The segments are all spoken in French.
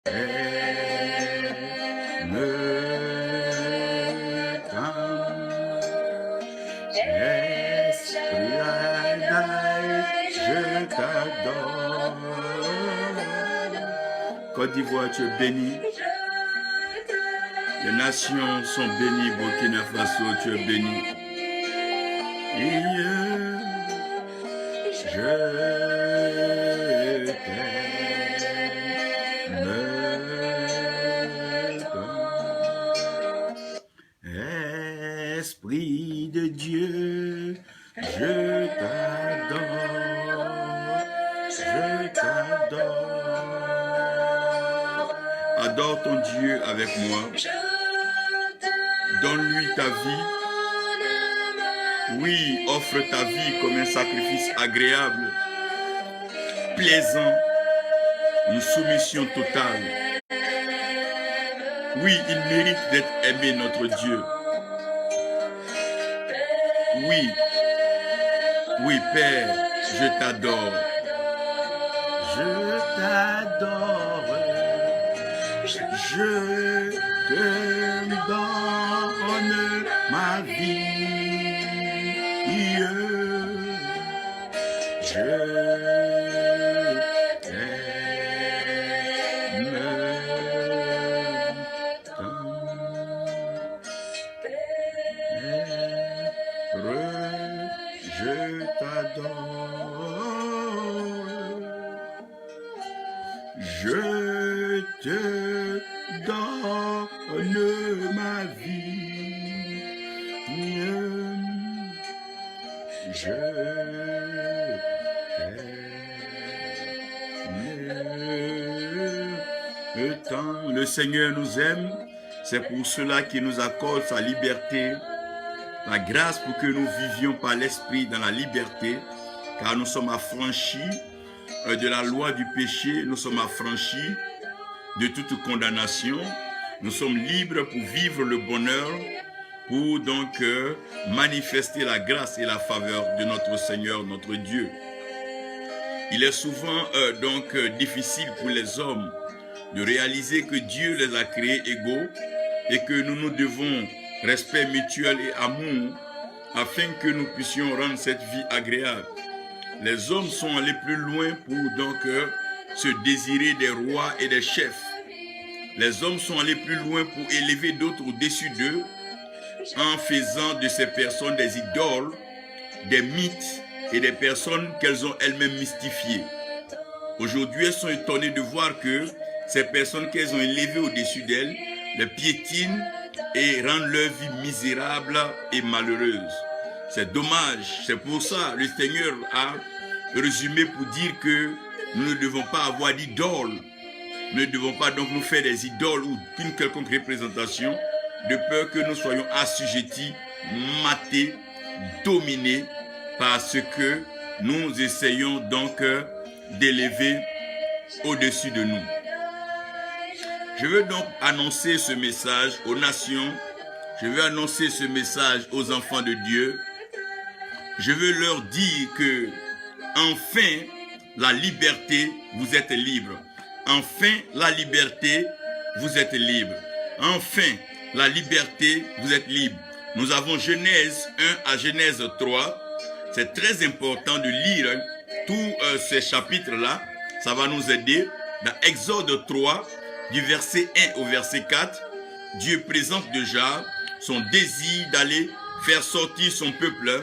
Esprit Adonai, je t'adore. Côte d'Ivoire, tu es béni. Les nations sont bénies. Burkina Faso, tu es béni. Je t'aime. Esprit de Dieu, je t'adore. Je t'adore. Adore ton Dieu avec moi. Donne-lui ta vie. Oui, offre ta vie comme un sacrifice agréable, plaisant, une soumission totale. Oui, il mérite d'être aimé, notre Dieu. Oui, oui, Père, je t'adore. Je t'adore. Je te donne ma vie. Je t'aime tant. Je t'adore. Je te donne ma vie. Je t'aime tant. Le Seigneur nous aime. C'est pour cela qu'il nous accorde sa liberté, la grâce pour que nous vivions par l'Esprit dans la liberté, car nous sommes affranchis de la loi du péché, nous sommes affranchis de toute condamnation, nous sommes libres pour vivre le bonheur, pour donc manifester la grâce et la faveur de notre Seigneur, notre Dieu. Il est souvent difficile pour les hommes de réaliser que Dieu les a créés égaux et que nous devons respect mutuel et amour afin que nous puissions rendre cette vie agréable. Les hommes sont allés plus loin pour donc se désirer des rois et des chefs. Les hommes sont allés plus loin pour élever d'autres au-dessus d'eux en faisant de ces personnes des idoles, des mythes et des personnes qu'elles ont elles-mêmes mystifiées. Aujourd'hui, elles sont étonnées de voir que ces personnes qu'elles ont élevées au-dessus d'elles les piétinent et rendent leur vie misérable et malheureuse. C'est dommage. C'est pour ça que le Seigneur a résumé pour dire que nous ne devons pas avoir d'idoles. Nous ne devons pas donc nous faire des idoles ou qu'une quelconque représentation, de peur que nous soyons assujettis, matés, dominés par ce que nous essayons donc d'élever au-dessus de nous. Je veux donc annoncer ce message aux nations. Je veux annoncer ce message aux enfants de Dieu. Je veux leur dire que, enfin, la liberté, vous êtes libres. Enfin, la liberté, vous êtes libres. Enfin, la liberté, vous êtes libres. Nous avons Genèse 1 à Genèse 3. C'est très important de lire tous ces chapitres-là. Ça va nous aider. Dans Exode 3, du verset 1 au verset 4, Dieu présente déjà son désir d'aller faire sortir son peuple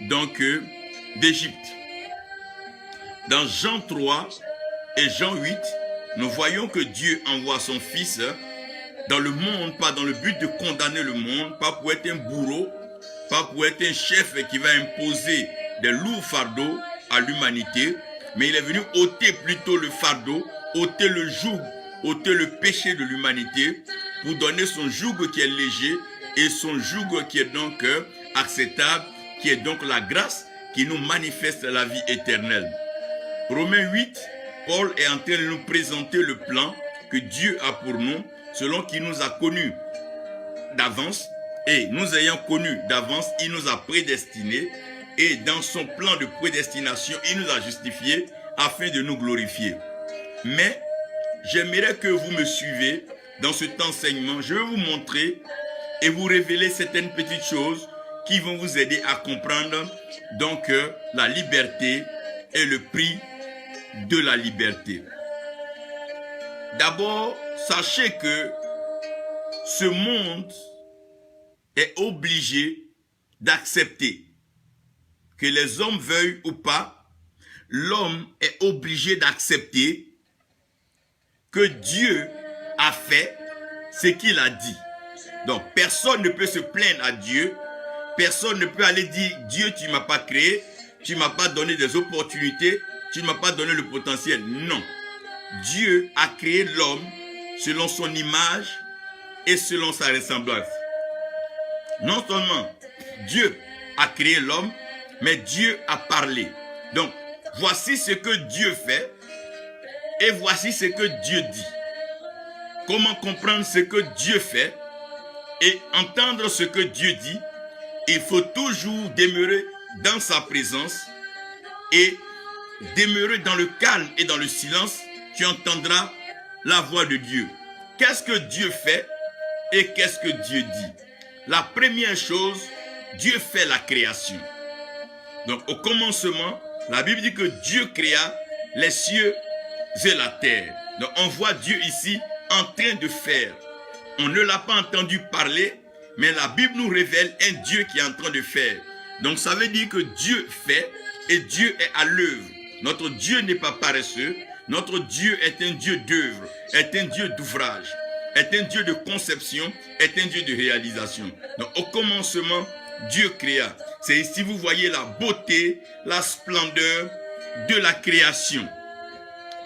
donc d'Égypte. Dans Jean 3 et Jean 8, nous voyons que Dieu envoie son Fils dans le monde, pas dans le but de condamner le monde, pas pour être un bourreau, pas pour être un chef qui va imposer des lourds fardeaux à l'humanité, mais il est venu ôter plutôt le fardeau, ôter le joug, ôter le péché de l'humanité pour donner son joug qui est léger et son joug qui est donc acceptable, qui est donc la grâce qui nous manifeste la vie éternelle. Romains 8, Paul est en train de nous présenter le plan que Dieu a pour nous, selon qu'il nous a connus d'avance, et nous ayant connus d'avance, il nous a prédestinés, et dans son plan de prédestination, il nous a justifiés afin de nous glorifier. Mais j'aimerais que vous me suivez dans cet enseignement. Je vais vous montrer et vous révéler certaines petites choses qui vont vous aider à comprendre donc la liberté et le prix de la liberté. D'abord, sachez que ce monde est obligé d'accepter, que les hommes veuillent ou pas, l'homme est obligé d'accepter que Dieu a fait ce qu'il a dit. Donc, personne ne peut se plaindre à Dieu. Personne ne peut aller dire, Dieu, tu ne m'as pas créé, tu ne m'as pas donné des opportunités, tu ne m'as pas donné le potentiel. Non. Dieu a créé l'homme selon son image et selon sa ressemblance. Non seulement Dieu a créé l'homme, mais Dieu a parlé. Donc, voici ce que Dieu fait et voici ce que Dieu dit. Comment comprendre ce que Dieu fait et entendre ce que Dieu dit? Il faut toujours demeurer dans sa présence et demeurer dans le calme et dans le silence. Tu entendras la voix de Dieu. Qu'est-ce que Dieu fait et qu'est-ce que Dieu dit? La première chose, Dieu fait la création. Donc au commencement, la Bible dit que Dieu créa les cieux et la terre. Donc on voit Dieu ici en train de faire. On ne l'a pas entendu parler, mais la Bible nous révèle un Dieu qui est en train de faire. Donc ça veut dire que Dieu fait et Dieu est à l'œuvre. Notre Dieu n'est pas paresseux. Notre Dieu est un Dieu d'œuvre, est un Dieu d'ouvrage, est un Dieu de conception, est un Dieu de réalisation. Donc au commencement, Dieu créa. C'est ici vous voyez la beauté, la splendeur de la création.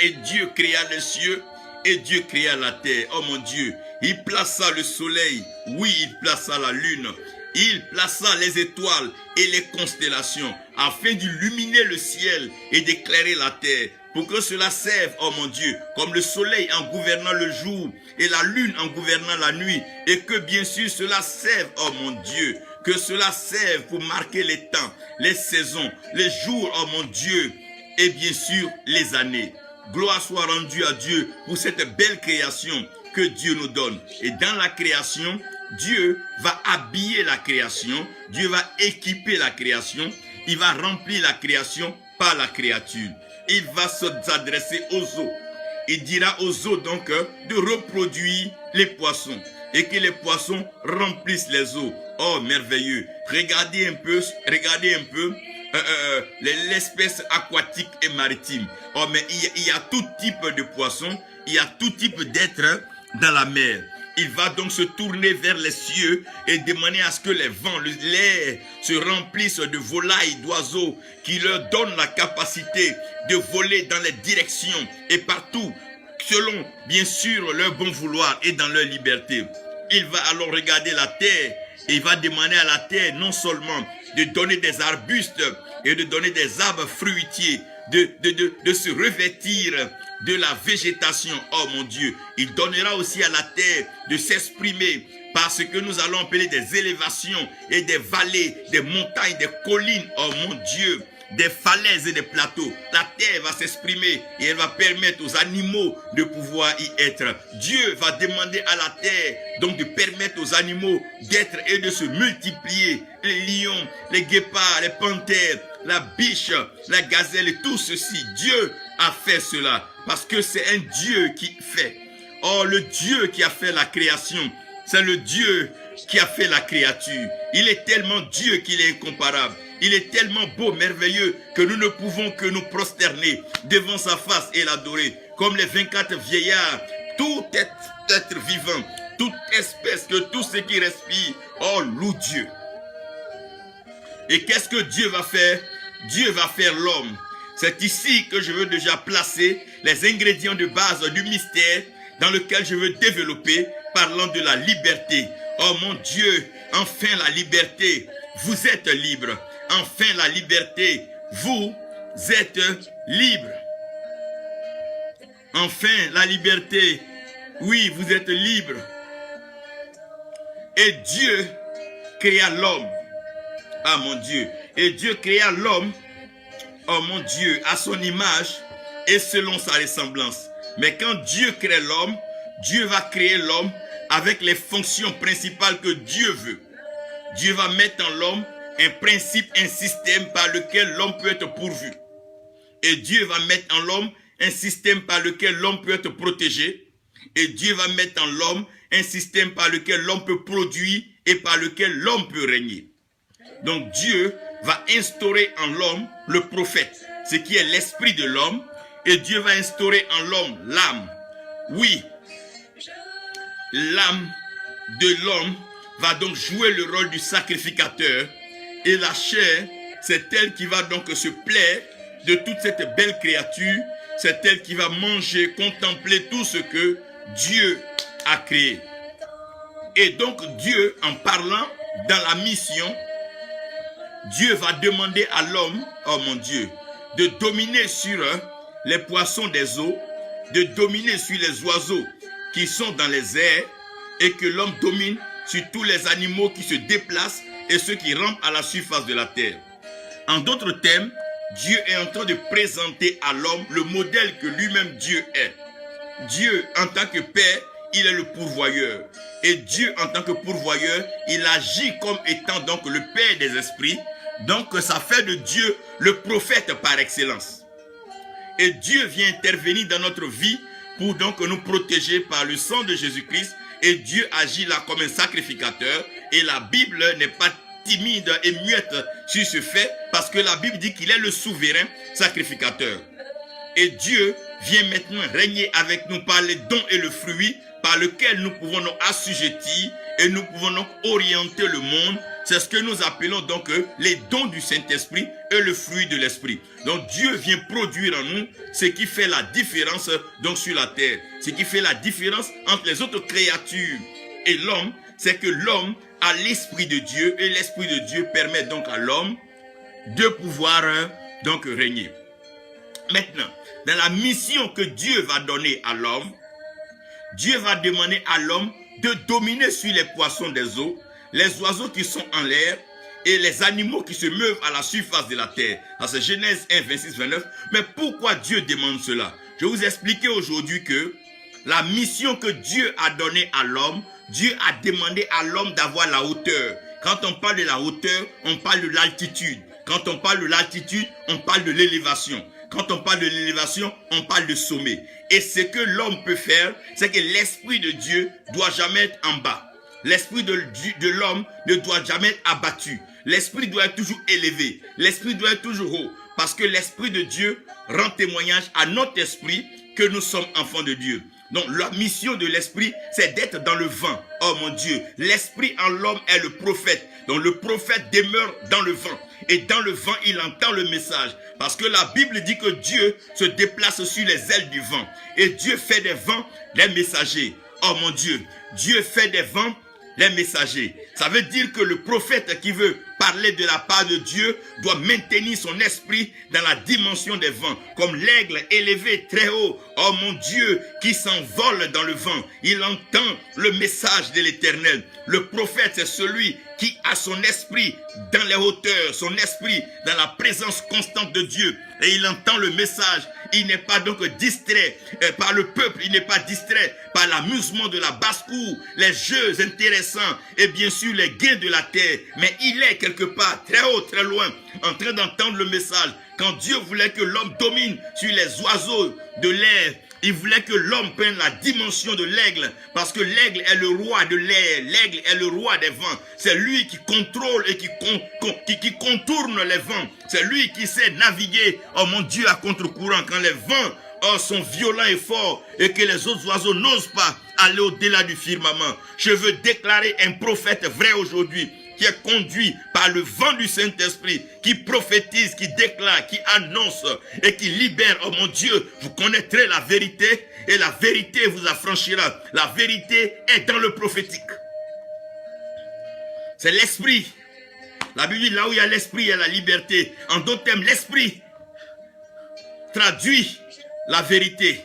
Et Dieu créa les cieux et Dieu créa la terre. Oh mon Dieu, il plaça le soleil, oui, il plaça la lune, il plaça les étoiles et les constellations afin d'illuminer le ciel et d'éclairer la terre. Pour que cela serve, oh mon Dieu, comme le soleil en gouvernant le jour et la lune en gouvernant la nuit. Et que bien sûr cela serve, oh mon Dieu, que cela serve pour marquer les temps, les saisons, les jours, oh mon Dieu, et bien sûr les années. Gloire soit rendue à Dieu pour cette belle création que Dieu nous donne. Et dans la création, Dieu va habiller la création, Dieu va équiper la création, il va remplir la création par la créature. Il va s'adresser aux eaux. Il dira aux eaux donc de reproduire les poissons et que les poissons remplissent les eaux. Oh merveilleux! Regardez un peu l'espèce aquatique et maritime. Oh mais il y a tout type de poissons, il y a tout type d'êtres dans la mer. Il va donc se tourner vers les cieux et demander à ce que les vents, l'air se remplissent de volailles, d'oiseaux qui leur donnent la capacité de voler dans les directions et partout, selon bien sûr leur bon vouloir et dans leur liberté. Il va alors regarder la terre et il va demander à la terre non seulement de donner des arbustes et de donner des arbres fruitiers, de se revêtir de la végétation. Oh mon Dieu, il donnera aussi à la terre de s'exprimer parce que nous allons appeler des élévations et des vallées, des montagnes, des collines. Oh mon Dieu, des falaises et des plateaux. La terre va s'exprimer et elle va permettre aux animaux de pouvoir y être. Dieu va demander à la terre donc de permettre aux animaux d'être et de se multiplier. Les lions, les guépards, les panthères, la biche, la gazelle et tout ceci. Dieu a fait cela parce que c'est un Dieu qui fait. Oh, le Dieu qui a fait la création, c'est le Dieu qui a fait la créature. Il est tellement Dieu qu'il est incomparable. Il est tellement beau, merveilleux, que nous ne pouvons que nous prosterner devant sa face et l'adorer. Comme les 24 vieillards, tout être vivant, toute espèce, que tout ce qui respire, oh, loue Dieu. Et qu'est-ce que Dieu va faire? Dieu va faire l'homme. C'est ici que je veux déjà placer les ingrédients de base du mystère dans lequel je veux développer, parlant de la liberté. Oh mon Dieu, enfin la liberté, vous êtes libre. Enfin la liberté, vous êtes libre. Enfin la liberté, oui, vous êtes libre. Et Dieu créa l'homme. Ah mon Dieu. Et Dieu créa l'homme, oh mon Dieu, à son image et selon sa ressemblance. Mais quand Dieu crée l'homme, Dieu va créer l'homme avec les fonctions principales que Dieu veut. Dieu va mettre en l'homme un principe, un système par lequel l'homme peut être pourvu. Et Dieu va mettre en l'homme un système par lequel l'homme peut être protégé. Et Dieu va mettre en l'homme un système par lequel l'homme peut produire et par lequel l'homme peut régner. Donc Dieu va instaurer en l'homme le prophète, ce qui est l'esprit de l'homme. Et Dieu va instaurer en l'homme l'âme. Oui, l'âme de l'homme va donc jouer le rôle du sacrificateur. Et la chair, c'est elle qui va donc se plaire de toute cette belle créature. C'est elle qui va manger, contempler tout ce que Dieu a créé. Et donc Dieu, en parlant dans la mission, Dieu va demander à l'homme, oh mon Dieu, de dominer sur les poissons des eaux, de dominer sur les oiseaux qui sont dans les airs, et que l'homme domine sur tous les animaux qui se déplacent et ceux qui rampent à la surface de la terre. En d'autres termes, Dieu est en train de présenter à l'homme le modèle que lui-même Dieu est. Dieu, en tant que Père, il est le pourvoyeur. Et Dieu, en tant que pourvoyeur, il agit comme étant donc le Père des esprits. Donc, ça fait de Dieu le prophète par excellence. Et Dieu vient intervenir dans notre vie pour donc nous protéger par le sang de Jésus-Christ. Et Dieu agit là comme un sacrificateur. Et la Bible n'est pas timide et muette sur ce fait, parce que la Bible dit qu'il est le souverain sacrificateur. Et Dieu vient maintenant régner avec nous par les dons et le fruit par lequel nous pouvons nous assujettir et nous pouvons donc orienter le monde. C'est ce que nous appelons donc les dons du Saint-Esprit et le fruit de l'Esprit. Donc Dieu vient produire en nous ce qui fait la différence donc sur la terre. Ce qui fait la différence entre les autres créatures et l'homme, c'est que l'homme a l'Esprit de Dieu et l'Esprit de Dieu permet donc à l'homme de pouvoir donc régner. Maintenant, dans la mission que Dieu va donner à l'homme, Dieu va demander à l'homme de dominer sur les poissons des eaux, les oiseaux qui sont en l'air et les animaux qui se meuvent à la surface de la terre. C'est Genèse 1, 26, 29. Mais pourquoi Dieu demande cela? Je vais vous expliquer aujourd'hui que la mission que Dieu a donnée à l'homme, Dieu a demandé à l'homme d'avoir la hauteur. Quand on parle de la hauteur, on parle de l'altitude. Quand on parle de l'altitude, on parle de l'élévation. Quand on parle de l'élévation, on parle de sommet. Et ce que l'homme peut faire, c'est que l'Esprit de Dieu doit jamais être en bas. L'Esprit de l'homme ne doit jamais être abattu. L'Esprit doit être toujours élevé. L'Esprit doit être toujours haut. Parce que l'Esprit de Dieu rend témoignage à notre esprit que nous sommes enfants de Dieu. Donc la mission de l'Esprit, c'est d'être dans le vent. Oh mon Dieu, l'Esprit en l'homme est le prophète. Donc le prophète demeure dans le vent. Et dans le vent, il entend le message. Parce que la Bible dit que Dieu se déplace sur les ailes du vent. Et Dieu fait des vents les messagers. Oh mon Dieu, Dieu fait des vents les messagers. Ça veut dire que le prophète qui veut parler de la part de Dieu doit maintenir son esprit dans la dimension des vents, comme l'aigle élevé très haut. Oh mon Dieu, qui s'envole dans le vent. Il entend le message de l'Éternel. Le prophète, c'est celui qui a son esprit dans les hauteurs, son esprit dans la présence constante de Dieu. Et il entend le message. Il n'est pas donc distrait par le peuple. Il n'est pas distrait par l'amusement de la basse-cour, les jeux intéressants et bien sûr les gains de la terre. Mais il est quelque part très haut, très loin, en train d'entendre le message. Quand Dieu voulait que l'homme domine sur les oiseaux de l'air, il voulait que l'homme prenne la dimension de l'aigle, parce que l'aigle est le roi de l'air, l'aigle est le roi des vents. C'est lui qui contrôle et qui contourne les vents. C'est lui qui sait naviguer, oh mon Dieu, à contre-courant quand les vents sont violents et forts et que les autres oiseaux n'osent pas aller au-delà du firmament. Je veux déclarer un prophète vrai aujourd'hui, qui est conduit par le vent du Saint-Esprit, qui prophétise, qui déclare, qui annonce et qui libère. Oh mon Dieu, vous connaîtrez la vérité et la vérité vous affranchira. La vérité est dans le prophétique. C'est l'esprit. La Bible dit là où il y a l'esprit, il y a la liberté. En d'autres termes, l'esprit traduit la vérité.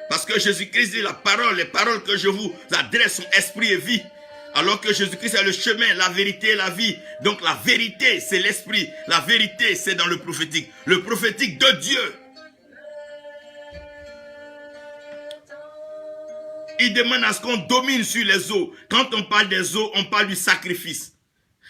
Parce que Jésus-Christ dit les paroles que je vous adresse sont esprit et vie. Alors que Jésus-Christ est le chemin, la vérité et la vie. Donc la vérité, c'est l'esprit. La vérité, c'est dans le prophétique. Le prophétique de Dieu. Il demande à ce qu'on domine sur les eaux. Quand on parle des eaux, on parle du sacrifice.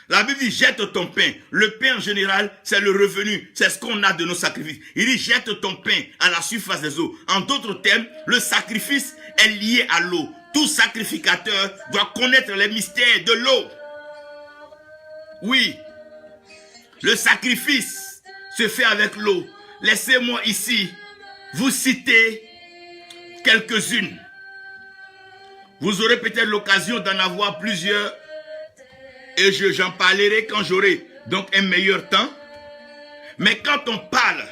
La Bible dit, jette ton pain. Le pain en général, c'est le revenu. C'est ce qu'on a de nos sacrifices. Il dit, jette ton pain à la surface des eaux. En d'autres termes, le sacrifice est lié à l'eau. Tout sacrificateur doit connaître les mystères de l'eau. Oui, le sacrifice se fait avec l'eau. Laissez-moi ici vous citer quelques-unes. Vous aurez peut-être l'occasion d'en avoir plusieurs. Et j'en parlerai quand j'aurai donc un meilleur temps. Mais quand on parle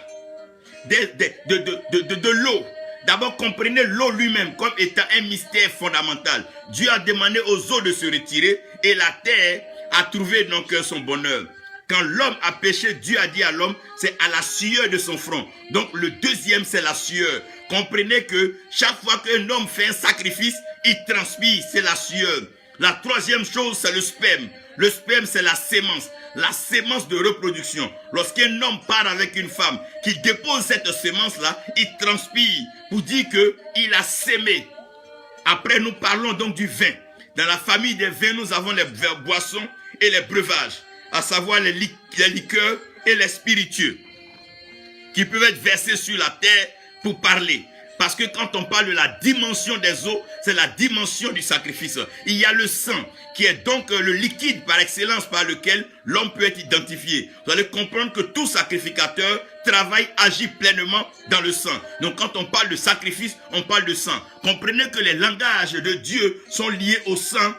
de l'eau, d'abord comprenez l'eau lui-même comme étant un mystère fondamental. Dieu a demandé aux eaux de se retirer et la terre a trouvé donc son bonheur. Quand l'homme a péché, Dieu a dit à l'homme, c'est à la sueur de son front. Donc le deuxième, c'est la sueur. Comprenez que chaque fois qu'un homme fait un sacrifice, il transpire, c'est la sueur. La troisième chose, c'est le sperme. Le sperme, c'est la sémence de reproduction. Lorsqu'un homme part avec une femme, qu'il dépose cette sémence-là, il transpire pour dire qu'il a sémé. Après, nous parlons donc du vin. Dans la famille des vins, nous avons les boissons et les breuvages, à savoir les liqueurs et les spiritueux, qui peuvent être versés sur la terre pour parler. Parce que quand on parle de la dimension des eaux, c'est la dimension du sacrifice. Il y a le sang, qui est donc le liquide par excellence par lequel l'homme peut être identifié. Vous allez comprendre que tout sacrificateur travaille, agit pleinement dans le sang. Donc quand on parle de sacrifice, on parle de sang. Comprenez que les langages de Dieu sont liés au sang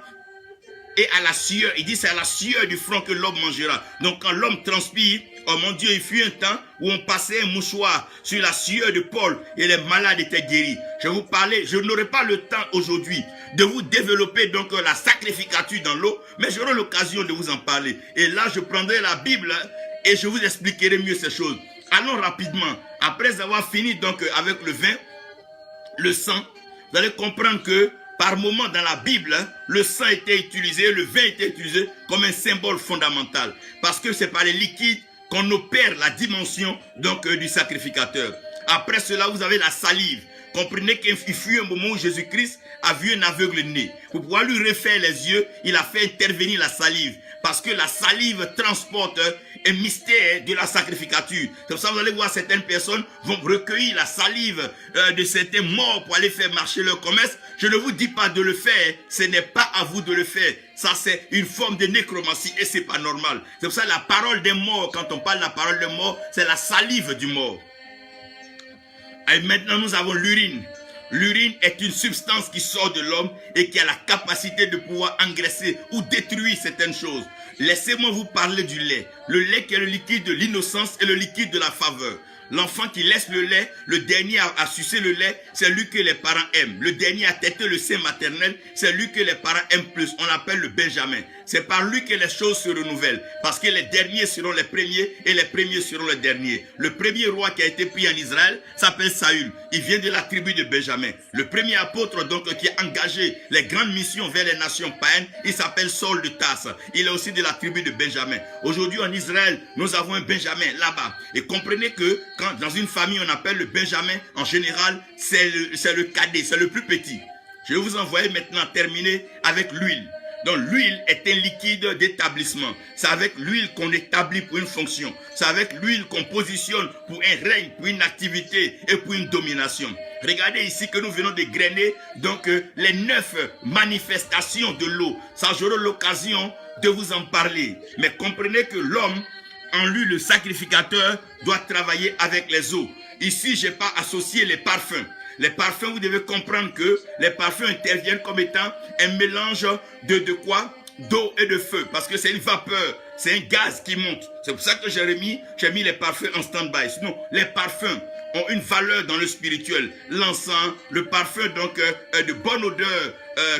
et à la sueur. Il dit c'est à la sueur du front que l'homme mangera. Donc quand l'homme transpire, oh mon Dieu, il fut un temps où on passait un mouchoir sur la sueur de Paul et les malades étaient guéris. Je vais vous parler, je n'aurai pas le temps aujourd'hui de vous développer donc la sacrificature dans l'eau, mais j'aurai l'occasion de vous en parler. Et là, je prendrai la Bible et je vous expliquerai mieux ces choses. Allons rapidement. Après avoir fini donc avec le vin, le sang, vous allez comprendre que par moment dans la Bible, le sang était utilisé, le vin était utilisé comme un symbole fondamental. Parce que c'est par les liquides qu'on opère la dimension donc du sacrificateur. Après cela, vous avez la salive. Comprenez qu'il fut un moment où Jésus-Christ a vu un aveugle né. Pour pouvoir lui refaire les yeux, il a fait intervenir la salive. Parce que la salive transporte un mystère de la sacrificature. C'est pour ça que vous allez voir certaines personnes vont recueillir la salive de certains morts pour aller faire marcher leur commerce. Je ne vous dis pas de le faire, ce n'est pas à vous de le faire. Ça c'est une forme de nécromancie et c'est pas normal. C'est pour ça que la parole des morts, quand on parle de la parole des morts, c'est la salive du mort. Et maintenant nous avons l'urine. L'urine est une substance qui sort de l'homme et qui a la capacité de pouvoir engraisser ou détruire certaines choses. Laissez-moi vous parler du lait. Le lait qui est le liquide de l'innocence et le liquide de la faveur. L'enfant qui laisse le lait, le dernier à sucer le lait, c'est lui que les parents aiment. Le dernier à téter le sein maternel, c'est lui que les parents aiment plus. On l'appelle le Benjamin. C'est par lui que les choses se renouvellent. Parce que les derniers seront les premiers et les premiers seront les derniers. Le premier roi qui a été pris en Israël s'appelle Saül. Il vient de la tribu de Benjamin. Le premier apôtre donc qui a engagé les grandes missions vers les nations païennes, il s'appelle Saul de Tarse. Il est aussi de la tribu de Benjamin. Aujourd'hui en Israël, nous avons un Benjamin là-bas. Et comprenez que quand dans une famille on appelle le Benjamin, en général, c'est le cadet, c'est le plus petit. Je vais vous envoyer maintenant terminer avec l'huile. Donc l'huile est un liquide d'établissement. C'est avec l'huile qu'on établit pour une fonction. C'est avec l'huile qu'on positionne pour un règne, pour une activité et pour une domination. Regardez ici que nous venons de grainer donc les 9 manifestations de l'eau. Ça, j'aurai l'occasion de vous en parler. Mais comprenez que l'homme, en lui, le sacrificateur, doit travailler avec les eaux. Ici, je n'ai pas associé les parfums. Les parfums, vous devez comprendre que les parfums interviennent comme étant un mélange de quoi? D'eau et de feu. Parce que c'est une vapeur, c'est un gaz qui monte. C'est pour ça que j'ai mis les parfums en stand-by. Sinon, les parfums ont une valeur dans le spirituel. L'encens, le parfum donc de bonne odeur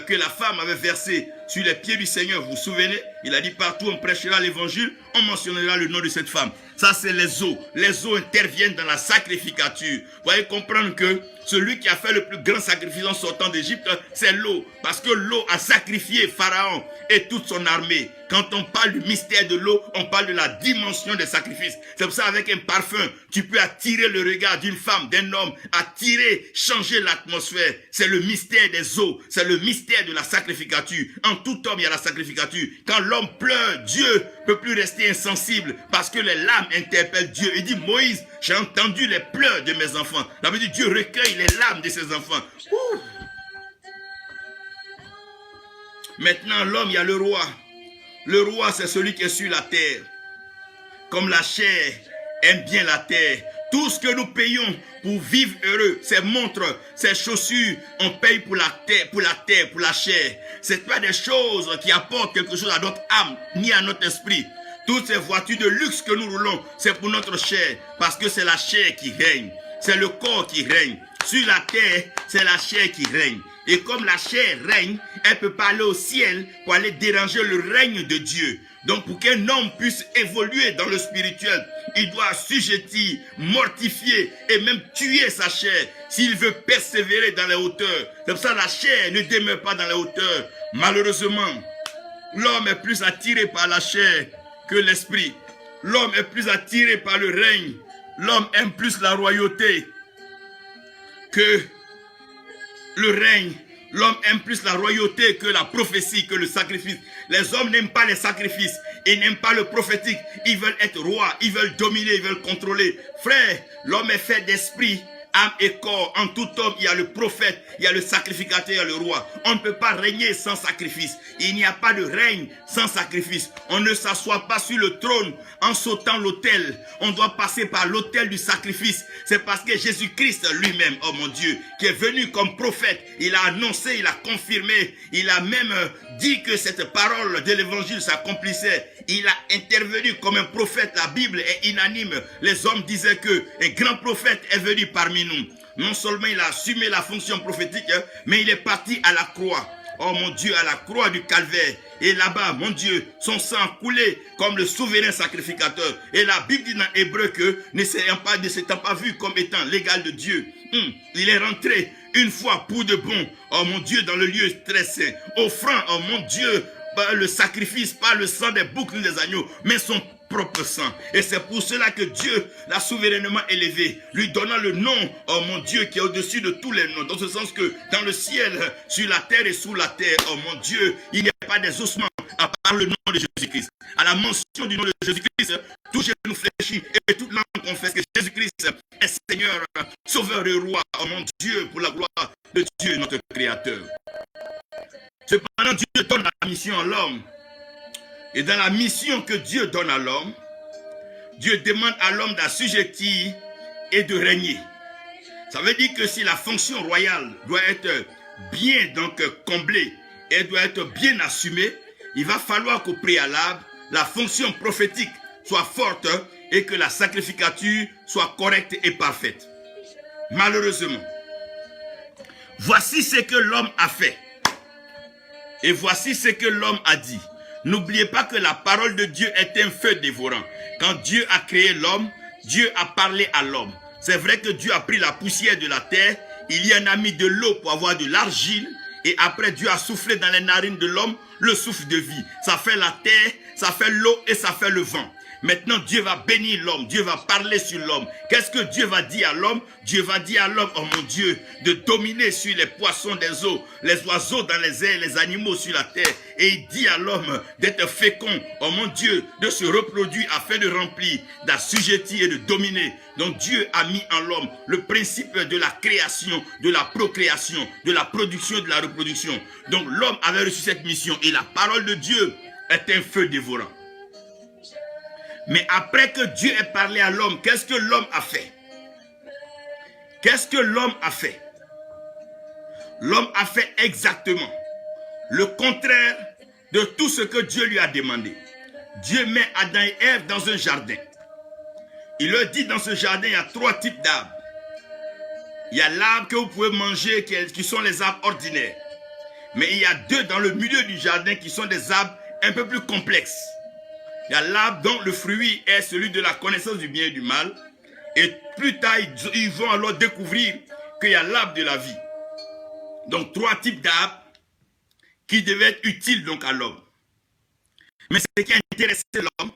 que la femme avait versé sur les pieds du Seigneur. Vous vous souvenez? Il a dit partout on prêchera l'évangile, on mentionnera le nom de cette femme. Ça c'est les eaux. Les eaux interviennent dans la sacrificature. Vous allez comprendre que Celui qui a fait le plus grand sacrifice en sortant d'Égypte, c'est l'eau. Parce que l'eau a sacrifié Pharaon et toute son armée. Quand on parle du mystère de l'eau, on parle de la dimension des sacrifices. C'est pour ça avec un parfum, tu peux attirer le regard d'une femme, d'un homme, attirer, changer l'atmosphère. C'est le mystère des eaux, c'est le mystère de la sacrificature. En tout homme, il y a la sacrificature. Quand l'homme pleure, Dieu ne peut plus rester insensible parce que les larmes interpellent Dieu. Il dit, Moïse, j'ai entendu les pleurs de mes enfants. Ça veut dire Dieu recueille les larmes de ses enfants. Ouh. Maintenant, l'homme, il y a le roi. Le roi, c'est celui qui est sur la terre. Comme la chair aime bien la terre. Tout ce que nous payons pour vivre heureux, ces montres, ces chaussures, on paye pour la terre, pour la chair. Ce n'est pas des choses qui apportent quelque chose à notre âme, ni à notre esprit. Toutes ces voitures de luxe que nous roulons, c'est pour notre chair. Parce que c'est la chair qui règne. C'est le corps qui règne. Sur la terre, c'est la chair qui règne. Et comme la chair règne, elle ne peut pas aller au ciel pour aller déranger le règne de Dieu. Donc pour qu'un homme puisse évoluer dans le spirituel, il doit assujettir, mortifier et même tuer sa chair s'il veut persévérer dans les hauteurs. C'est pour ça que la chair ne demeure pas dans les hauteurs. Malheureusement, l'homme est plus attiré par la chair que l'esprit. L'homme est plus attiré par le règne. L'homme aime plus la royauté que le règne. L'homme aime plus la royauté que la prophétie, que le sacrifice. Les hommes n'aiment pas les sacrifices. Ils n'aiment pas le prophétique. Ils veulent être rois. Ils veulent dominer. Ils veulent contrôler. Frère, l'homme est fait d'esprit, âme et corps. En tout homme, il y a le prophète, il y a le sacrificateur, il y a le roi. On ne peut pas régner sans sacrifice. Il n'y a pas de règne sans sacrifice. On ne s'assoit pas sur le trône en sautant l'autel. On doit passer par l'autel du sacrifice. C'est parce que Jésus-Christ lui-même, oh mon Dieu, qui est venu comme prophète, il a annoncé, il a confirmé, il a même dit que cette parole de l'évangile s'accomplissait. Il a intervenu comme un prophète. La Bible est unanime. Les hommes disaient que un grand prophète est venu parmi nous. Non seulement il a assumé la fonction prophétique, mais il est parti à la croix. Oh mon Dieu, à la croix du calvaire. Et là-bas, mon Dieu, son sang a coulé comme le souverain sacrificateur. Et la Bible dit dans Hébreu que ne s'étant pas vu comme étant l'égal de Dieu, il est rentré une fois pour de bon, oh mon Dieu, dans le lieu très saint, offrant, oh mon Dieu, le sacrifice, pas le sang des boucs ni des agneaux, mais son propre sang. Et c'est pour cela que Dieu l'a souverainement élevé, lui donnant le nom, oh mon Dieu, qui est au-dessus de tous les noms. Dans ce sens que dans le ciel, sur la terre et sous la terre, oh mon Dieu, il n'y a pas des ossements à part le nom de Jésus-Christ. À la mention du nom de Jésus-Christ, tout genou fléchit et toute langue confesse que Jésus-Christ est Seigneur, Sauveur et Roi, oh mon Dieu, pour la gloire de Dieu, notre Créateur. Cependant, Dieu donne la mission à l'homme. Et dans la mission que Dieu donne à l'homme, Dieu demande à l'homme d'assujettir et de régner. Ça veut dire que si la fonction royale doit être bien comblée et doit être bien assumée, il va falloir qu'au préalable, la fonction prophétique soit forte et que la sacrificature soit correcte et parfaite. Malheureusement, voici ce que l'homme a fait. Et voici ce que l'homme a dit. N'oubliez pas que la parole de Dieu est un feu dévorant. Quand Dieu a créé l'homme, Dieu a parlé à l'homme. C'est vrai que Dieu a pris la poussière de la terre, il y en a mis de l'eau pour avoir de l'argile, et après Dieu a soufflé dans les narines de l'homme le souffle de vie. Ça fait la terre, ça fait l'eau et ça fait le vent. Maintenant, Dieu va bénir l'homme. Dieu va parler sur l'homme. Qu'est-ce que Dieu va dire à l'homme? Dieu va dire à l'homme, oh mon Dieu, de dominer sur les poissons des eaux, les oiseaux dans les airs, les animaux sur la terre. Et il dit à l'homme d'être fécond, oh mon Dieu, de se reproduire afin de remplir, d'assujettir et de dominer. Donc Dieu a mis en l'homme le principe de la création, de la procréation, de la production et de la reproduction. Donc l'homme avait reçu cette mission et la parole de Dieu est un feu dévorant. Mais après que Dieu ait parlé à l'homme, qu'est-ce que l'homme a fait? Qu'est-ce que l'homme a fait? L'homme a fait exactement le contraire de tout ce que Dieu lui a demandé. Dieu met Adam et Ève dans un jardin. Il leur dit dans ce jardin, il y a 3 types d'arbres. Il y a l'arbre que vous pouvez manger, qui sont les arbres ordinaires. Mais il y a 2 dans le milieu du jardin qui sont des arbres un peu plus complexes. Il y a l'arbre dont le fruit est celui de la connaissance du bien et du mal. Et plus tard, ils vont alors découvrir qu'il y a l'arbre de la vie. Donc 3 types d'arbres qui devaient être utiles donc à l'homme. Mais ce qui a intéressé l'homme,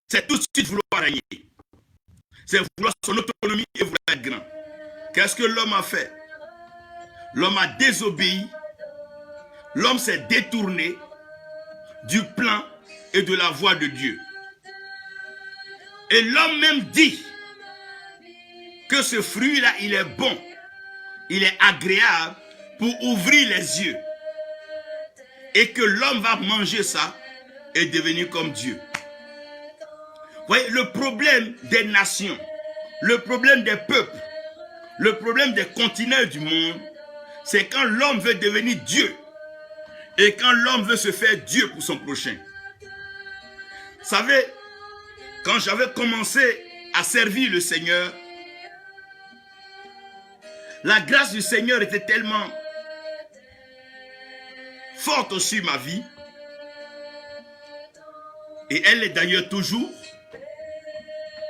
c'est tout de suite vouloir régner. C'est vouloir son autonomie et vouloir être grand. Qu'est-ce que l'homme a fait? L'homme a désobéi. L'homme s'est détourné du plan et de la voie de Dieu. Et l'homme même dit que ce fruit-là, il est bon. Il est agréable pour ouvrir les yeux. Et que l'homme va manger ça et devenir comme Dieu. Vous voyez, le problème des nations, le problème des peuples, le problème des continents du monde, c'est quand l'homme veut devenir Dieu et quand l'homme veut se faire Dieu pour son prochain. Vous savez, quand j'avais commencé à servir le Seigneur, la grâce du Seigneur était tellement forte sur ma vie, et elle est d'ailleurs toujours,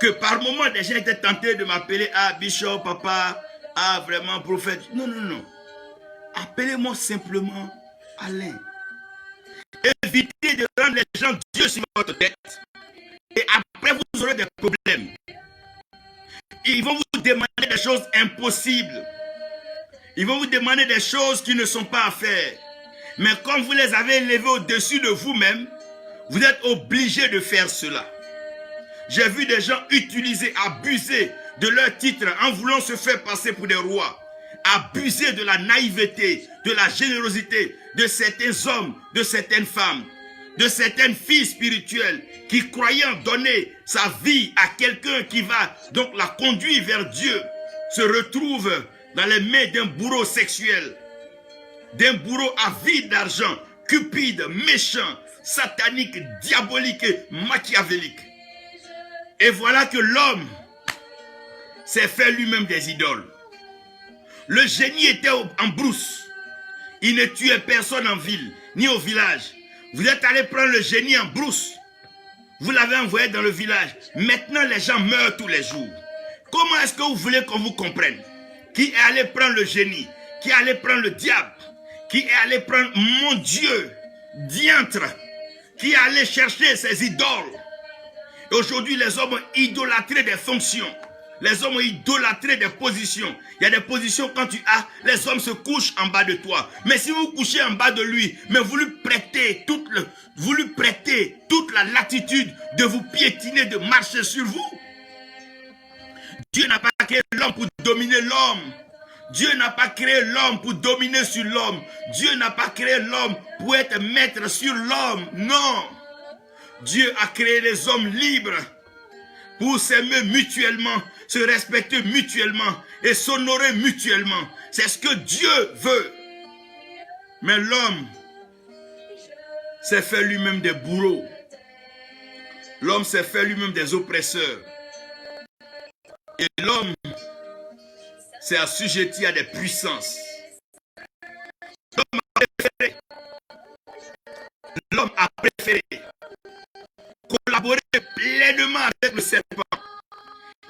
que par moments des gens étaient tentés de m'appeler Bishop, papa, vraiment prophète. Non, non, non. Appelez-moi simplement Alain. Évitez de rendre les gens Dieu sur votre tête. Et après, vous aurez des problèmes. Ils vont vous demander des choses impossibles. Ils vont vous demander des choses qui ne sont pas à faire. Mais comme vous les avez élevés au-dessus de vous-même, vous êtes obligés de faire cela. J'ai vu des gens utiliser, abuser de leur titre en voulant se faire passer pour des rois. Abuser de la naïveté, de la générosité de certains hommes, de certaines femmes, de certaines filles spirituelles qui, croyant donner sa vie à quelqu'un qui va donc la conduire vers Dieu, se retrouvent dans les mains d'un bourreau sexuel, d'un bourreau avide d'argent, cupide, méchant, satanique, diabolique et machiavélique. Et voilà que l'homme s'est fait lui-même des idoles. Le génie était en brousse. Il ne tuait personne en ville, ni au village. Vous êtes allé prendre le génie en brousse. Vous l'avez envoyé dans le village. Maintenant, les gens meurent tous les jours. Comment est-ce que vous voulez qu'on vous comprenne? Qui est allé prendre le génie? Qui est allé prendre le diable? Qui est allé prendre, mon Dieu, diantre? Qui est allé chercher ses idoles? Et aujourd'hui, les hommes ont idolâtré des fonctions. Les hommes ont idolâtré des positions. Il y a des positions quand tu as, les hommes se couchent en bas de toi. Mais si vous couchez en bas de lui, mais vous lui prêtez toute la latitude de vous piétiner, de marcher sur vous. Dieu n'a pas créé l'homme pour dominer l'homme. Dieu n'a pas créé l'homme pour dominer sur l'homme. Dieu n'a pas créé l'homme pour être maître sur l'homme. Non. Dieu a créé les hommes libres pour s'aimer mutuellement, se respecter mutuellement et s'honorer mutuellement. C'est ce que Dieu veut. Mais l'homme s'est fait lui-même des bourreaux. L'homme s'est fait lui-même des oppresseurs. Et l'homme s'est assujetti à des puissances. L'homme a préféré collaborer pleinement avec le serpent,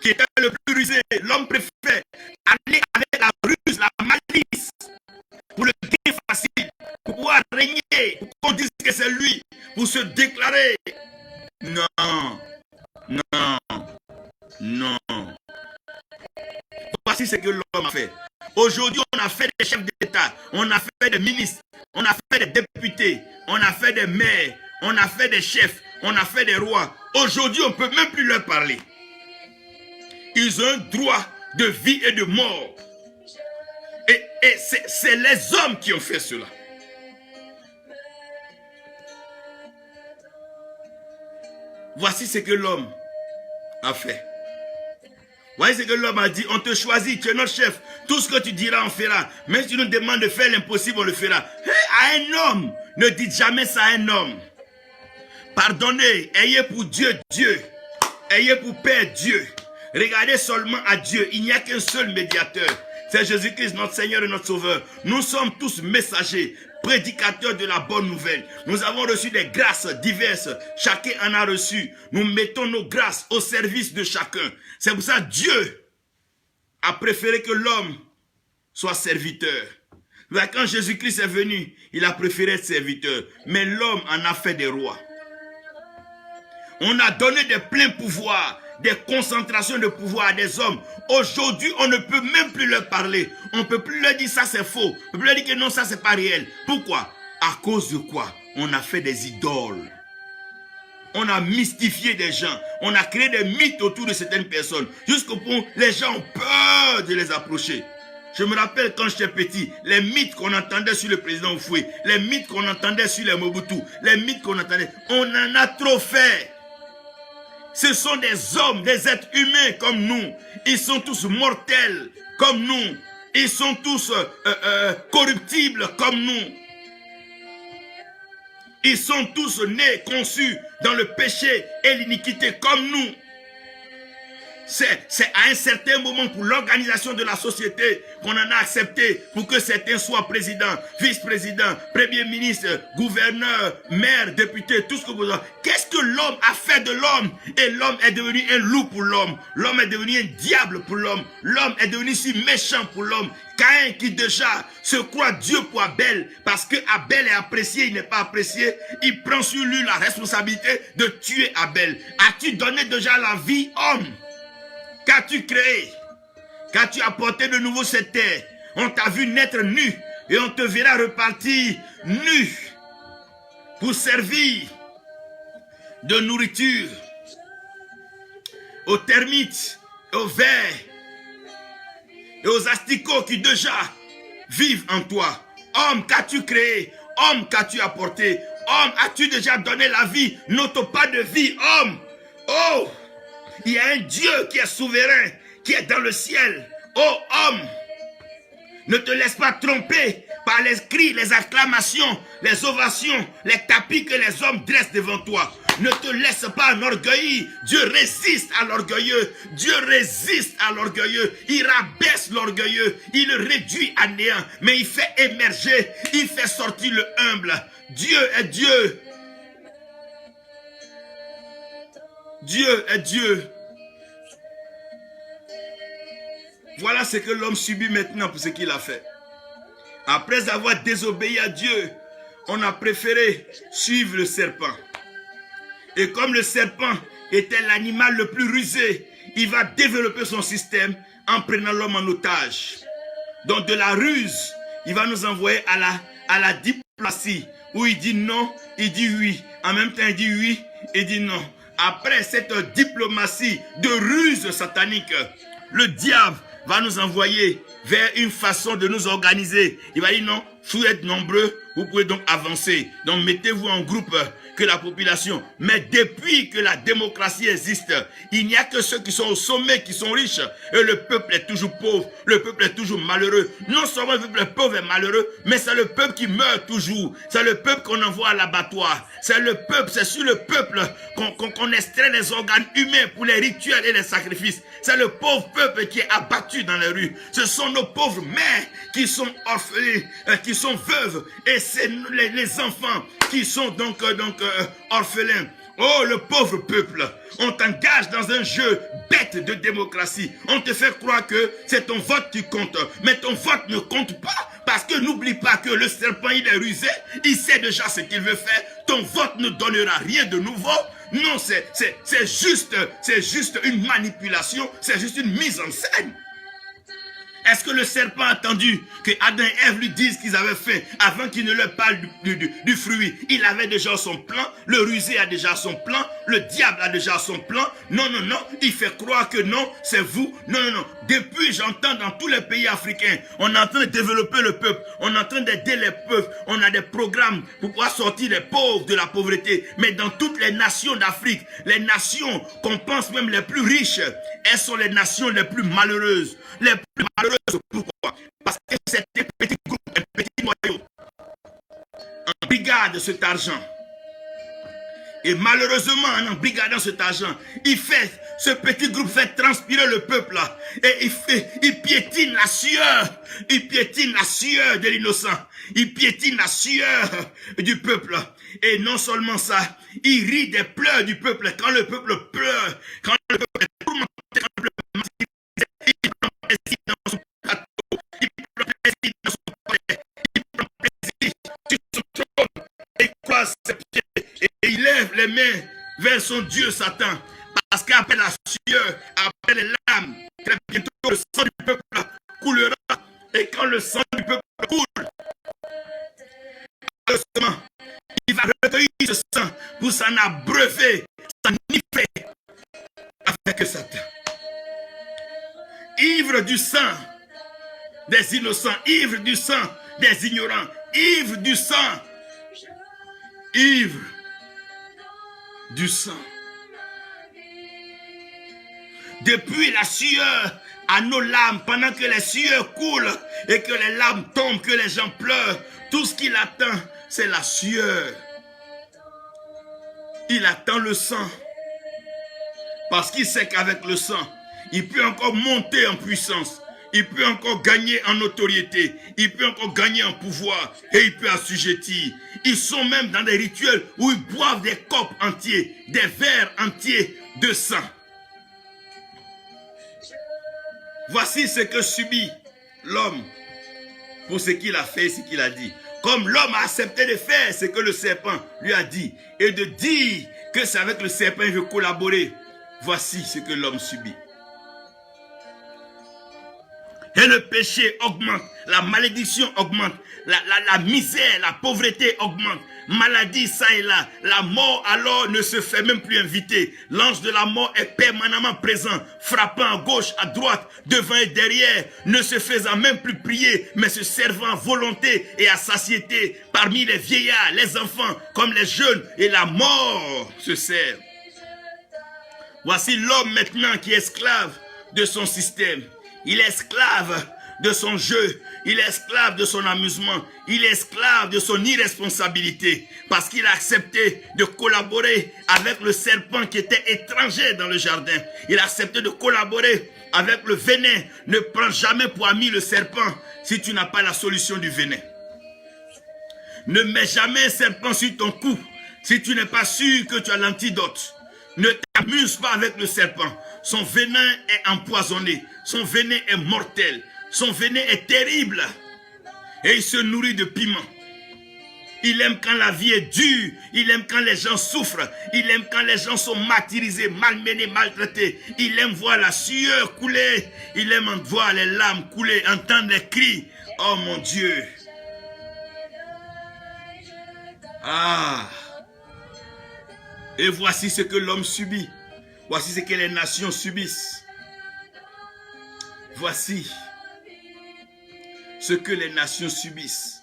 qui était le plus rusé. L'homme préfère aller avec la ruse, la malice, pour le gain facile, pour pouvoir régner, pour qu'on dise que c'est lui, pour se déclarer. Non, non, non. Voici ce que l'homme a fait. Aujourd'hui, on a fait des chefs d'État, on a fait des ministres, on a fait des députés, on a fait des maires, on a fait des chefs, on a fait des rois. Aujourd'hui, on ne peut même plus leur parler. Ils ont un droit de vie et de mort. Et c'est les hommes qui ont fait cela. Voici ce que l'homme a fait. Voyez ce que l'homme a dit. On te choisit, tu es notre chef. Tout ce que tu diras, on fera. Même si tu nous demandes de faire l'impossible, on le fera. À un homme, ne dites jamais ça à un homme. Pardonnez, ayez pour Dieu, Dieu. Ayez pour Père, Dieu. Regardez seulement à Dieu. Il n'y a qu'un seul médiateur. C'est Jésus-Christ, notre Seigneur et notre Sauveur. Nous sommes tous messagers, prédicateurs de la bonne nouvelle. Nous avons reçu des grâces diverses. Chacun en a reçu. Nous mettons nos grâces au service de chacun. C'est pour ça que Dieu a préféré que l'homme soit serviteur. Quand Jésus-Christ est venu, il a préféré être serviteur. Mais l'homme en a fait des rois. On a donné des pleins pouvoirs, des concentrations de pouvoir à des hommes. Aujourd'hui, on ne peut même plus leur parler. On ne peut plus leur dire ça c'est faux. On peut plus leur dire que non, ça c'est pas réel. Pourquoi? À cause de quoi? On a fait des idoles. On a mystifié des gens. On a créé des mythes autour de certaines personnes. Jusqu'au point les gens ont peur de les approcher. Je me rappelle quand j'étais petit, les mythes qu'on entendait sur le président Oufoué, les mythes qu'on entendait sur les Mobutu, les mythes qu'on entendait, on en a trop fait. Ce sont des hommes, des êtres humains comme nous. Ils sont tous mortels comme nous. Ils sont tous corruptibles comme nous. Ils sont tous nés, conçus dans le péché et l'iniquité comme nous. C'est à un certain moment pour l'organisation de la société qu'on en a accepté pour que certains soient présidents, vice-présidents, premier ministre, gouverneur, maire, député, tout ce que vous avez. Qu'est-ce que l'homme a fait de l'homme? Et l'homme est devenu un loup pour l'homme. L'homme est devenu un diable pour l'homme. L'homme est devenu si méchant pour l'homme. Caïn qui déjà se croit Dieu pour Abel, parce que Abel est apprécié, il n'est pas apprécié, il prend sur lui la responsabilité de tuer Abel. As-tu donné déjà la vie, homme? Qu'as-tu créé? Qu'as-tu apporté de nouveau cette terre? On t'a vu naître nu et on te verra repartir nu pour servir de nourriture aux termites, aux vers et aux asticots qui déjà vivent en toi. Homme, qu'as-tu créé? Homme, qu'as-tu apporté? Homme, as-tu déjà donné la vie? N'ôte pas de vie, homme. Oh! Il y a un Dieu qui est souverain, qui est dans le ciel. Oh homme, ne te laisse pas tromper par les cris, les acclamations, les ovations, les tapis que les hommes dressent devant toi. Ne te laisse pas enorgueillir. Dieu résiste à l'orgueilleux. Dieu résiste à l'orgueilleux. Il rabaisse l'orgueilleux. Il le réduit à néant. Mais il fait émerger. Il fait sortir le humble. Dieu est Dieu. Dieu est Dieu. Voilà ce que l'homme subit maintenant pour ce qu'il a fait. Après avoir désobéi à Dieu, on a préféré suivre le serpent. Et comme le serpent était l'animal le plus rusé, il va développer son système en prenant l'homme en otage. Donc de la ruse, il va nous envoyer à la diplomatie, où il dit non, il dit oui. En même temps, il dit oui, il dit non. Après cette diplomatie de ruse satanique, le diable va nous envoyer vers une façon de nous organiser. Il va dire non, vous êtes nombreux, vous pouvez donc avancer. Donc mettez-vous en groupe que la population. Mais depuis que la démocratie existe, il n'y a que ceux qui sont au sommet qui sont riches. Et le peuple est toujours pauvre, le peuple est toujours malheureux. Non seulement le peuple est pauvre et malheureux, mais c'est le peuple qui meurt toujours. C'est le peuple qu'on envoie à l'abattoir. C'est le peuple, c'est sur le peuple qu'on extrait les organes humains pour les rituels et les sacrifices. C'est le pauvre peuple qui est abattu dans les rues. Ce sont nos pauvres mères qui sont orphelines, qui sont veuves. Et c'est les enfants qui sont donc orphelins. Oh, le pauvre peuple, on t'engage dans un jeu bête de démocratie. On te fait croire que c'est ton vote qui compte. Mais ton vote ne compte pas. Parce que n'oublie pas que le serpent, il est rusé. Il sait déjà ce qu'il veut faire. Ton vote ne donnera rien de nouveau. Non, c'est juste une manipulation. C'est juste une mise en scène. Est-ce que le serpent a attendu que Adam et Ève lui disent qu'ils avaient faim avant qu'il ne leur parle du fruit? Il avait déjà son plan, le rusé a déjà son plan, le diable a déjà son plan. Non, non, non, il fait croire que non, c'est vous. Non, non, non. Depuis, j'entends dans tous les pays africains, on est en train de développer le peuple, on est en train d'aider les peuples, on a des programmes pour pouvoir sortir les pauvres de la pauvreté. Mais dans toutes les nations d'Afrique, les nations qu'on pense même les plus riches, elles sont les nations les plus malheureuses. Les plus malheureuses, pourquoi? Parce que c'est un petit groupe, un petit noyau. En brigade cet argent. Et malheureusement, en embrigadant cet argent, ce petit groupe fait transpirer le peuple. Et il piétine la sueur. Il piétine la sueur de l'innocent. Il piétine la sueur du peuple. Et non seulement ça, il rit des pleurs du peuple. Quand le peuple pleure, quand le peuple est tourmenté, quand le peuple est martyrisé, il prend plaisir dans son plateau, il prend plaisir dans son palais, il prend plaisir sur son trône, et il croise ses pieds, et il lève les mains vers son Dieu Satan, parce qu'après la sueur, après les larmes, très bientôt le sang du peuple coulera, et quand le sang du peuple coule, il va recueillir ce sang pour s'en abreuver, s'en niffer avec Satan. Ivre du sang des innocents, ivre du sang des ignorants, ivre du sang, ivre du sang. Depuis la sueur à nos larmes, pendant que les sueurs coulent et que les larmes tombent, que les gens pleurent, tout ce qu'il attend, c'est la sueur. Il attend le sang. Parce qu'il sait qu'avec le sang, il peut encore monter en puissance. Il peut encore gagner en notoriété. Il peut encore gagner en pouvoir. Et il peut assujettir. Ils sont même dans des rituels où ils boivent des copes entiers, des verres entiers de sang. Voici ce que subit l'homme pour ce qu'il a fait, ce qu'il a dit. Comme l'homme a accepté de faire ce que le serpent lui a dit et de dire que c'est avec le serpent qu'il veut collaborer. Voici ce que l'homme subit. Et le péché augmente, la malédiction augmente, la misère, la pauvreté augmente, maladie ça et là. La mort alors ne se fait même plus inviter. L'ange de la mort est permanemment présent, frappant à gauche, à droite, devant et derrière, ne se faisant même plus prier, mais se servant à volonté et à satiété parmi les vieillards, les enfants, comme les jeunes, et la mort se sert. Voici l'homme maintenant qui est esclave de son système. Il est esclave de son jeu. Il est esclave de son amusement. Il est esclave de son irresponsabilité. Parce qu'il a accepté de collaborer avec le serpent qui était étranger dans le jardin. Il a accepté de collaborer avec le venin. Ne prends jamais pour ami le serpent si tu n'as pas la solution du venin. Ne mets jamais un serpent sur ton cou si tu n'es pas sûr que tu as l'antidote. Ne t'amuse pas avec le serpent. Son venin est empoisonné. Son venin est mortel. Son venin est terrible. Et il se nourrit de piment. Il aime quand la vie est dure. Il aime quand les gens souffrent. Il aime quand les gens sont martyrisés, malmenés, maltraités. Il aime voir la sueur couler. Il aime voir les larmes couler, entendre les cris. Oh mon Dieu. Ah. Et voici ce que l'homme subit. Voici ce que les nations subissent. Voici ce que les nations subissent.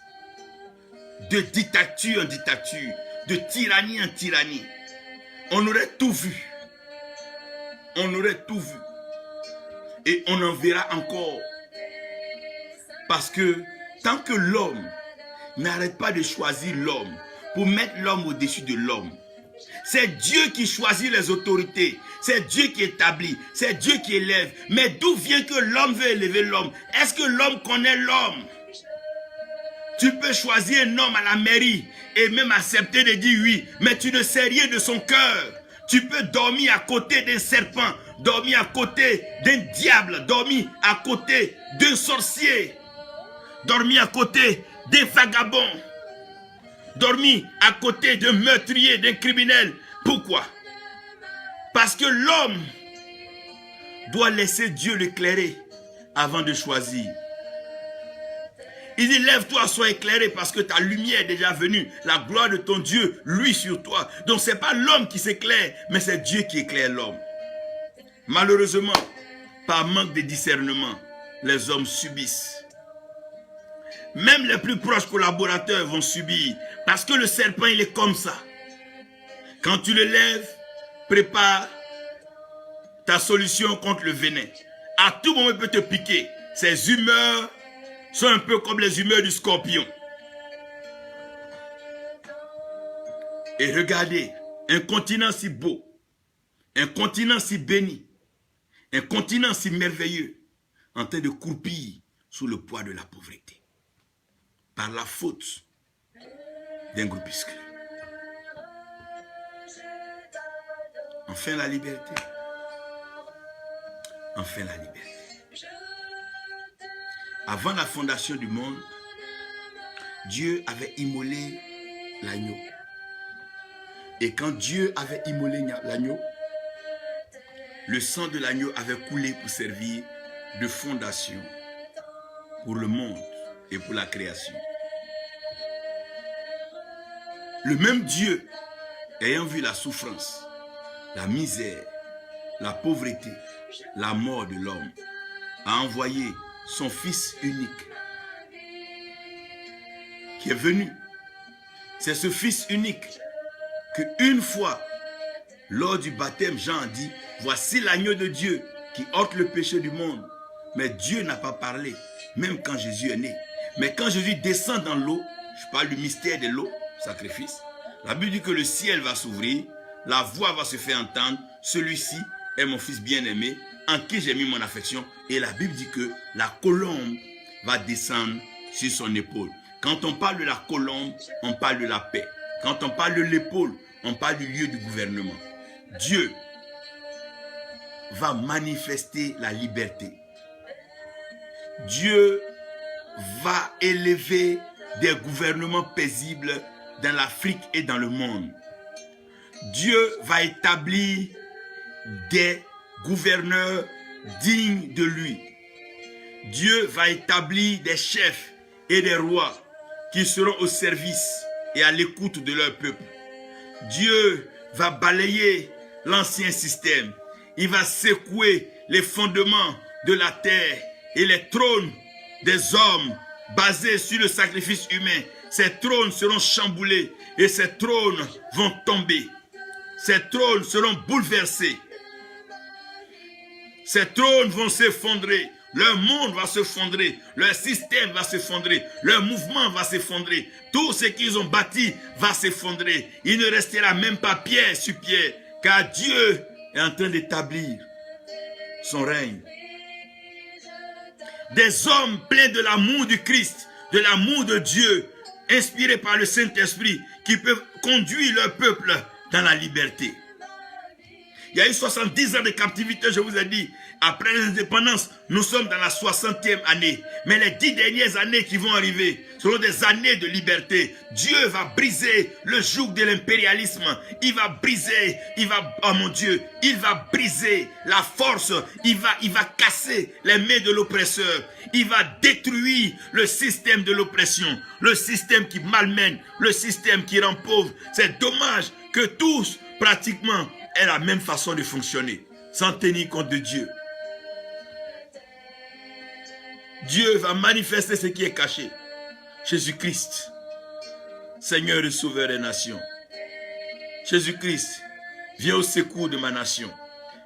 De dictature en dictature, de tyrannie en tyrannie. On aurait tout vu. On aurait tout vu. Et on en verra encore. Parce que tant que l'homme n'arrête pas de choisir l'homme pour mettre l'homme au-dessus de l'homme, c'est Dieu qui choisit les autorités. C'est Dieu qui établit. C'est Dieu qui élève. Mais d'où vient que l'homme veut élever l'homme? Est-ce que l'homme connaît l'homme? Tu peux choisir un homme à la mairie et même accepter de dire oui. Mais tu ne sais rien de son cœur. Tu peux dormir à côté d'un serpent. Dormir à côté d'un diable. Dormir à côté d'un sorcier. Dormir à côté d'un vagabond. Dormir à côté d'un meurtrier, d'un criminel. Pourquoi? Parce que l'homme doit laisser Dieu l'éclairer avant de choisir. Il dit, lève-toi, sois éclairé parce que ta lumière est déjà venue. La gloire de ton Dieu, lui sur toi. Donc ce n'est pas l'homme qui s'éclaire, mais c'est Dieu qui éclaire l'homme. Malheureusement, par manque de discernement, les hommes subissent. Même les plus proches collaborateurs vont subir. Parce que le serpent, il est comme ça. Quand tu le lèves, prépare ta solution contre le venin. À tout moment, il peut te piquer. Ses humeurs sont un peu comme les humeurs du scorpion. Et regardez, un continent si beau, un continent si béni, un continent si merveilleux, en train de croupir sous le poids de la pauvreté. Par la faute d'un groupuscule. Enfin la liberté. Enfin la liberté. Avant la fondation du monde, Dieu avait immolé l'agneau. Et quand Dieu avait immolé l'agneau, le sang de l'agneau avait coulé pour servir de fondation pour le monde et pour la création. Le même Dieu, ayant vu la souffrance, la misère, la pauvreté, la mort de l'homme, a envoyé son Fils unique qui est venu. C'est ce Fils unique que une fois, lors du baptême, Jean a dit, voici l'agneau de Dieu qui ôte le péché du monde. Mais Dieu n'a pas parlé, même quand Jésus est né. Mais quand Jésus descend dans l'eau, je parle du mystère de l'eau, sacrifice, la Bible dit que le ciel va s'ouvrir, la voix va se faire entendre, celui-ci est mon Fils bien-aimé, en qui j'ai mis mon affection. Et la Bible dit que la colombe va descendre sur son épaule. Quand on parle de la colombe, on parle de la paix. Quand on parle de l'épaule, on parle du lieu du gouvernement. Dieu va manifester la liberté. Dieu va élever des gouvernements paisibles dans l'Afrique et dans le monde. Dieu va établir des gouverneurs dignes de lui. Dieu va établir des chefs et des rois qui seront au service et à l'écoute de leur peuple. Dieu va balayer l'ancien système. Il va secouer les fondements de la terre et les trônes des hommes basés sur le sacrifice humain. Ces trônes seront chamboulés et ces trônes vont tomber. Ces trônes seront bouleversés. Ces trônes vont s'effondrer. Leur monde va s'effondrer. Leur système va s'effondrer. Leur mouvement va s'effondrer. Tout ce qu'ils ont bâti va s'effondrer. Il ne restera même pas pierre sur pierre. Car Dieu est en train d'établir son règne. Des hommes pleins de l'amour du Christ, de l'amour de Dieu, inspirés par le Saint-Esprit, qui peuvent conduire leur peuple dans la liberté. Il y a eu 70 ans de captivité, je vous ai dit. Après l'indépendance, nous sommes dans la 60e année. Mais les 10 dernières années qui vont arriver seront des années de liberté. Dieu va briser le joug de l'impérialisme. Il va briser, oh mon Dieu, il va briser la force. Il va casser les mains de l'oppresseur. Il va détruire le système de l'oppression. Le système qui malmène, le système qui rend pauvre. C'est dommage que tous, pratiquement, aient la même façon de fonctionner, sans tenir compte de Dieu. Dieu va manifester ce qui est caché. Jésus-Christ, Seigneur et Sauveur des nations. Jésus-Christ, viens au secours de ma nation.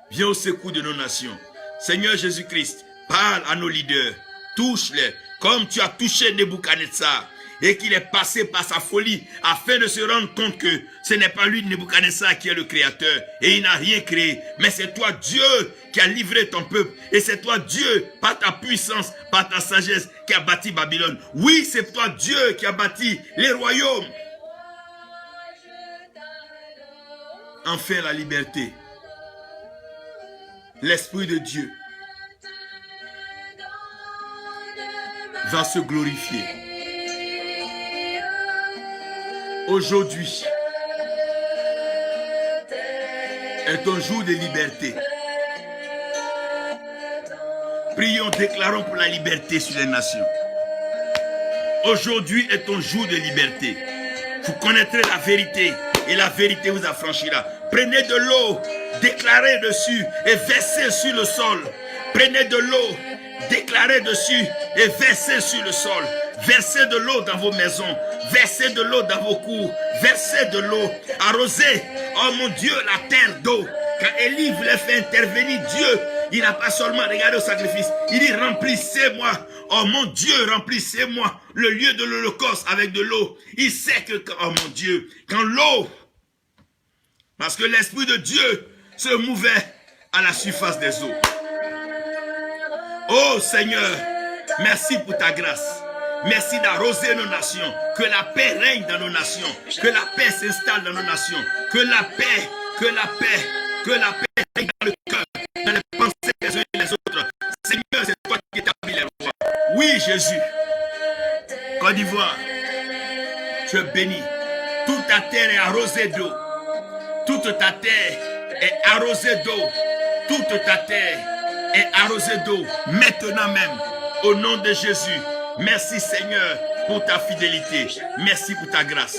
Viens au secours de nos nations. Seigneur Jésus-Christ, parle à nos leaders. Touche-les, comme tu as touché Nebuchadnezzar. Et qu'il est passé par sa folie afin de se rendre compte que ce n'est pas lui, Nebuchadnezzar, qui est le créateur. Et il n'a rien créé. Mais c'est toi, Dieu, qui a livré ton peuple. Et c'est toi, Dieu, par ta puissance, par ta sagesse, qui a bâti Babylone. Oui, c'est toi, Dieu, qui a bâti les royaumes. Enfin, la liberté. L'Esprit de Dieu va se glorifier. Aujourd'hui est un jour de liberté. Prions, déclarons pour la liberté sur les nations. Aujourd'hui est un jour de liberté. Vous connaîtrez la vérité et la vérité vous affranchira. Prenez de l'eau, déclarez dessus et versez sur le sol. Prenez de l'eau, déclarez dessus et versez sur le sol. Versez de l'eau dans vos maisons. Versez de l'eau dans vos cours. Versez de l'eau. Arrosez, oh mon Dieu, la terre d'eau. Quand Élie voulait faire intervenir Dieu, il n'a pas seulement regardé au sacrifice. Il dit, remplissez-moi. Oh mon Dieu, remplissez-moi le lieu de l'Holocauste avec de l'eau. Il sait que, oh mon Dieu, quand l'eau, parce que l'Esprit de Dieu se mouvait à la surface des eaux. Oh Seigneur, merci pour ta grâce. Merci d'arroser nos nations. Que la paix règne dans nos nations. Que la paix s'installe dans nos nations. Que la paix règne dans le cœur, dans les pensées des uns et des autres. Seigneur, c'est toi qui établis les lois. Oui, Jésus. Je bénis. Toute ta terre est arrosée d'eau. Toute ta terre est arrosée d'eau. Toute ta terre est arrosée d'eau. Maintenant même, au nom de Jésus. Merci Seigneur pour ta fidélité. Merci pour ta grâce.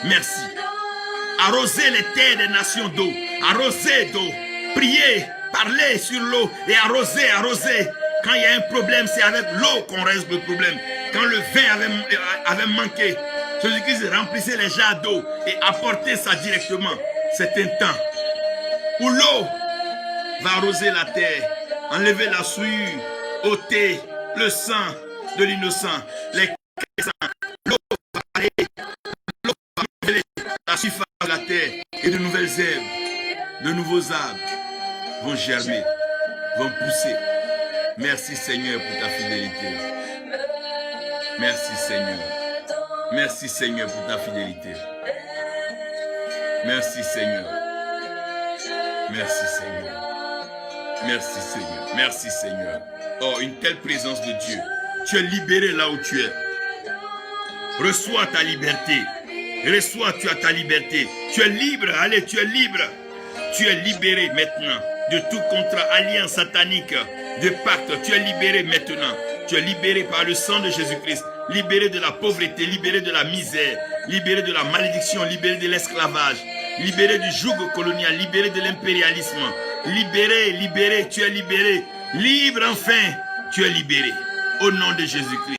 Merci. Arrosez les terres des nations d'eau. Arrosez d'eau. Priez, parlez sur l'eau et arrosez, arrosez. Quand il y a un problème, c'est avec l'eau qu'on règle le problème. Quand le vin avait manqué, Jésus-Christ remplissait les jarres d'eau et apportait ça directement. C'est un temps où l'eau va arroser la terre, enlever la souillure, ôter le sang de l'innocent, les sang, l'eau va aller, l'eau va enlever la surface de la terre et de nouvelles herbes, de nouveaux arbres vont germer, vont pousser. Merci Seigneur pour ta fidélité. Merci Seigneur. Merci Seigneur pour ta fidélité. Merci Seigneur. Merci Seigneur. Merci Seigneur. Merci Seigneur. Oh, une telle présence de Dieu. Tu es libéré là où tu es. Reçois ta liberté. Reçois, tu as ta liberté. Tu es libre. Allez, tu es libre. Tu es libéré maintenant de tout contrat, alliance satanique, de pacte. Tu es libéré maintenant. Tu es libéré par le sang de Jésus-Christ. Libéré de la pauvreté, libéré de la misère, libéré de la malédiction, libéré de l'esclavage, libéré du joug colonial, libéré de l'impérialisme. Libéré, libéré, tu es libéré. Libre enfin, tu es libéré. Au nom de Jésus-Christ.